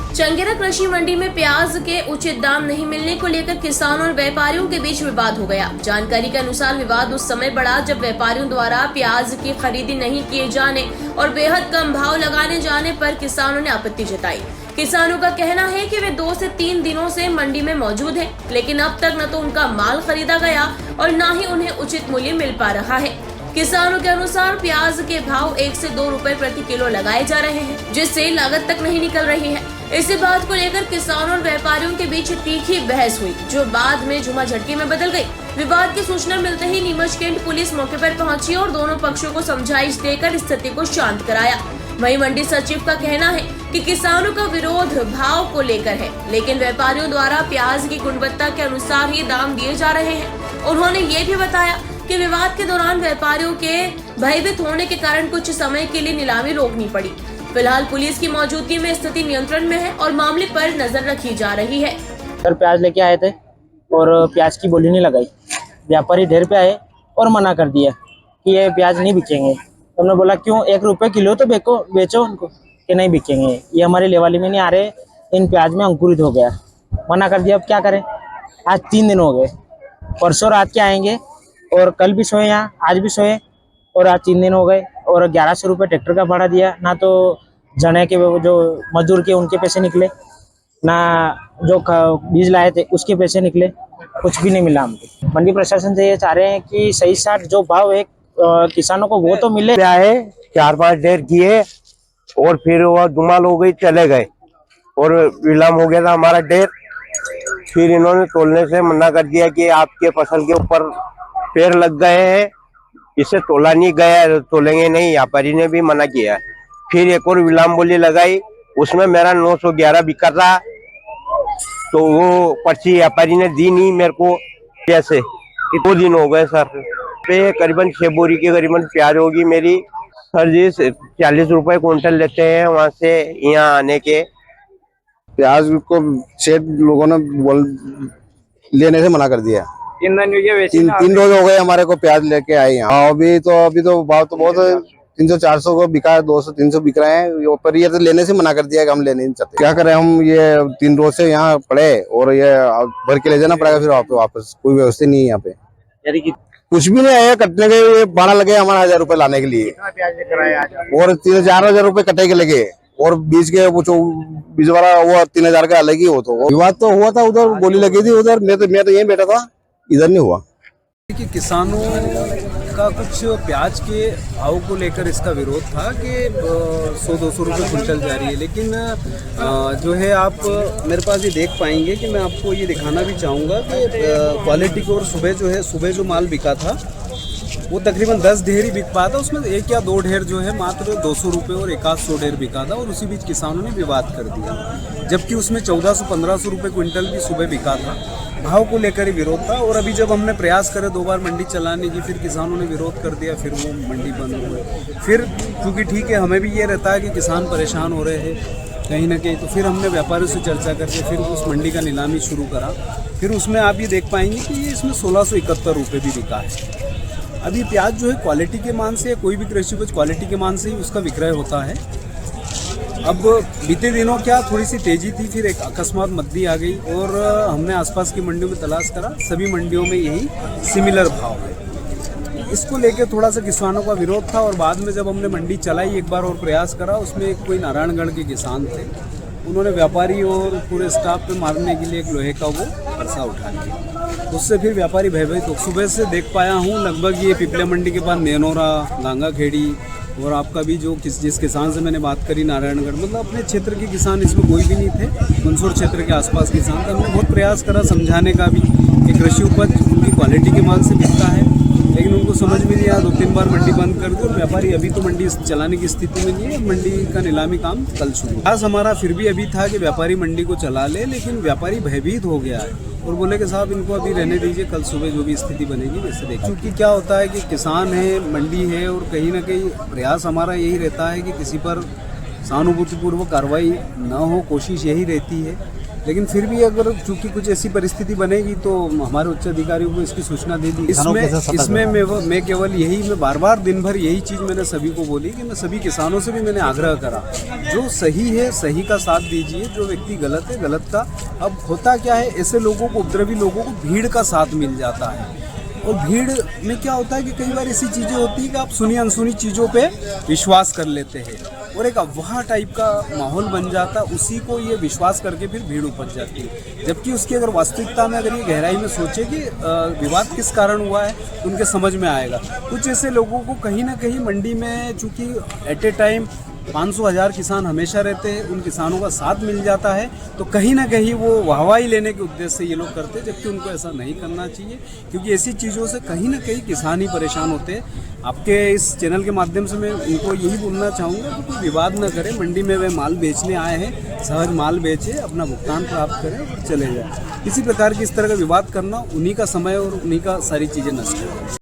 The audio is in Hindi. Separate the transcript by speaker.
Speaker 1: चंगेरा कृषि मंडी में प्याज के उचित दाम नहीं मिलने को लेकर किसानों और व्यापारियों के बीच विवाद हो गया। जानकारी के अनुसार विवाद उस समय बढ़ा जब व्यापारियों द्वारा प्याज की खरीदी नहीं किए जाने और बेहद कम भाव लगाने जाने पर किसानों ने आपत्ति जताई। किसानों का कहना है कि वे 2 से 3 दिनों से मंडी में मौजूद हैं, लेकिन अब तक न तो उनका माल खरीदा गया और न ही उन्हें उचित मूल्य मिल पा रहा है। किसानों के अनुसार प्याज के भाव 1 से 2 रुपए प्रति किलो लगाए जा रहे हैं, जिससे लागत तक नहीं निकल रही है। इसी बात को लेकर किसानों और व्यापारियों के बीच तीखी बहस हुई, जो बाद में झुमाझटकी में बदल गई। विवाद की सूचना मिलते ही नीमच कैंट पुलिस मौके पर पहुंची और दोनों पक्षों को समझाइश देकर स्थिति को शांत कराया। वहीं मंडी सचिव का कहना है कि किसानों का विरोध भाव को लेकर है, लेकिन व्यापारियों द्वारा प्याज की गुणवत्ता के अनुसार ही दाम दिए जा रहे हैं। उन्होंने ये भी बताया कि विवाद के दौरान व्यापारियों के भयभीत होने के कारण कुछ समय के लिए नीलामी रोकनी पड़ी। फिलहाल पुलिस की मौजूदगी में स्थिति नियंत्रण में है और मामले पर नजर रखी जा रही है।
Speaker 2: सर प्याज लेके आए थे और प्याज की बोली नहीं लगाई। व्यापारी ढेर पे आए और मना कर दिया कि ये प्याज नहीं बिकेंगे। तो हमने बोला क्यों, 1 रुपए किलो तो बेचो उनको, कि नहीं बिकेंगे, ये हमारी लेवाली में नहीं आ रहे, इन प्याज में अंकुरित हो गया। मना कर दिया। अब क्या करें, आज 3 दिन हो गए, परसों रात के आएंगे और कल भी सोए यहाँ, आज भी सोए और आज 3 दिन हो गए और 1100 रुपये ट्रैक्टर का भाड़ा दिया। ना तो जने के जो मजदूर के उनके पैसे निकले, ना जो बीज लाए थे उसके पैसे निकले, कुछ भी नहीं मिला हमको। मंडी प्रशासन से ये चाह रहे हैं कि सही साथ जो भाव है किसानों को वो तो मिले।
Speaker 3: क्या है 4-5 ढेर किए और फिर वो धुमाल हो गई, चले गए और विलम्ब हो गया था हमारा ढेर। फिर इन्होंने तोलने से मना कर दिया कि आपके फसल के ऊपर पेड़ लग गए हैं, इससे तोला नहीं गया, तोलेंगे नहीं। व्यापारी ने भी मना किया। फिर एक और विलम्ब बोली लगाई, उसमें मेरा 911 बिका था, तो वो पर्ची व्यापारी ने दी नहीं मेरे को। जैसे 2 दिन हो गए सर, पे करीबन 6 बोरी की करीबन प्याज होगी मेरी। सर जी 40 रुपए क्विंटल लेते हैं वहाँ से यहाँ आने के।
Speaker 4: प्याज को सेठ लोगों ने लेने से मना कर दिया। 3 रोज हो गए हमारे को प्याज लेके आए यहाँ। अभी तो भाव तो बहुत 300-400 को बिका है, 200-300 बिक रहे हैं, पर ये तो लेने से मना कर दिया कि हम लेने नहीं चाहते। क्या करें हम, ये 3 रोज से यहाँ पड़े और ये भर के ले जाना पड़ेगा फिर वापस। कोई व्यवस्था नहीं है यहाँ पे, यानी कि कुछ भी नहीं है। कटने के भाड़ा लगे हमारा 1000 रुपए लाने के लिए और 3-4 रुपए कटे के लगे और बीच के वो बीज वाला वो 3000 का अलग ही हो। तो विवाद तो हुआ था, उधर गोली लगी थी उधर। मैं तो यहीं बैठा था, इधर नहीं हुआ।
Speaker 5: कि किसानों का कुछ प्याज के भाव को लेकर इसका विरोध था कि 100-200 रुपये कुंटल जा रही है। लेकिन जो है आप मेरे पास ये देख पाएंगे कि मैं आपको ये दिखाना भी चाहूँगा कि क्वालिटी की। और सुबह जो माल बिका था वो तकरीबन 10 ढेर ही बिक पाया था। उसमें 1 या 2 ढेर जो है मात्र 200 रुपये और 100 ढेर बिका था और उसी बीच किसानों ने विवाद कर दिया, जबकि उसमें 1400-1500 रुपये क्विंटल भी सुबह बिका था। भाव को लेकर ही विरोध था। और अभी जब हमने प्रयास करे 2 बार मंडी चलाने की, फिर किसानों ने विरोध कर दिया, फिर वो मंडी बंद हुई। फिर क्योंकि ठीक है, हमें भी ये रहता है कि किसान परेशान हो रहे हैं कहीं ना कहीं, तो फिर हमने व्यापारियों से चर्चा करके फिर उस मंडी का नीलामी शुरू करा। फिर उसमें आप ये देख पाएंगे कि ये इसमें 1671 रुपये भी बिका है। अभी प्याज जो है क्वालिटी के मान से, कोई भी कृषि उपज क्वालिटी के मान से ही उसका विक्रय होता है। अब बीते दिनों क्या थोड़ी सी तेज़ी थी, फिर एक अकस्मात मंदी आ गई और हमने आसपास की मंडियों में तलाश करा, सभी मंडियों में यही सिमिलर भाव है। इसको लेके थोड़ा सा किसानों का विरोध था और बाद में जब हमने मंडी चलाई एक बार और प्रयास करा, उसमें कोई नारायणगढ़ के किसान थे, उन्होंने व्यापारी और पूरे स्टाफ पे मारने के लिए एक लोहे का वो फरसा उठा लिया। उससे फिर व्यापारी भयभीत तो सुबह से देख पाया हूँ लगभग ये पिपले मंडी के पास नेनोरा, लांगा खेड़ी और आपका भी जो जिस किसान से मैंने बात करी नारायणगढ़, मतलब अपने क्षेत्र के किसान इसमें कोई भी नहीं थे, मंदसौर क्षेत्र के आसपास किसान थे। हमने बहुत प्रयास करा समझाने का भी कि कृषि उपज उनकी क्वालिटी के मान से बिकता है, लेकिन उनको समझ में नहीं आया। 2-3 बार मंडी बंद कर दी और व्यापारी अभी तो मंडी चलाने की स्थिति में नहीं है। मंडी का नीलामी काम कल शुरू। खास हमारा फिर भी अभी था कि व्यापारी मंडी को चला ले, लेकिन व्यापारी भयभीत हो गया है और बोले कि साहब इनको अभी रहने दीजिए, कल सुबह जो भी स्थिति बनेगी वैसे देखिए। क्योंकि क्या होता है कि किसान है, मंडी है और कहीं ना कहीं प्रयास हमारा यही रहता है कि किसी पर सहानुभूतिपूर्वक कार्रवाई न हो, कोशिश यही रहती है। लेकिन फिर भी अगर चूंकि कुछ ऐसी परिस्थिति बनेगी तो हमारे उच्च अधिकारियों को इसकी सूचना दे दी। इसमें मैं केवल मैं बार बार दिन भर यही चीज़ मैंने सभी को बोली कि मैं सभी किसानों से भी मैंने आग्रह करा, जो सही है सही का साथ दीजिए, जो व्यक्ति गलत है गलत का। अब होता क्या है, ऐसे लोगों को, उपद्रवी लोगों को भीड़ का साथ मिल जाता है, और भीड़ में क्या होता है कि कई बार ऐसी चीज़ें होती है कि आप सुनी अनसुनी चीज़ों पे विश्वास कर लेते हैं और एक अफवाह टाइप का माहौल बन जाता है, उसी को ये विश्वास करके फिर भीड़ उपज जाती है। जबकि उसकी अगर वास्तविकता में अगर ये गहराई में सोचे कि विवाद किस कारण हुआ है तो उनके समझ में आएगा। कुछ ऐसे लोगों को कहीं ना कहीं मंडी में चूँकि एट ए टाइम 500,000 किसान हमेशा रहते हैं, उन किसानों का साथ मिल जाता है, तो कहीं ना कहीं वो वाहवाही लेने के उद्देश्य से ये लोग करते हैं, जबकि उनको ऐसा नहीं करना चाहिए, क्योंकि ऐसी चीज़ों से कहीं ना कहीं किसान ही परेशान होते हैं। आपके इस चैनल के माध्यम से मैं उनको यही बोलना चाहूँगा कि कोई विवाद न करें, मंडी में वे माल बेचने आए हैं, सहज माल बेचें, अपना भुगतान प्राप्त करें और चले जाएँ। किसी प्रकार की इस तरह का विवाद करना उन्हीं का समय और उन्हीं का सारी चीज़ें नष्ट है।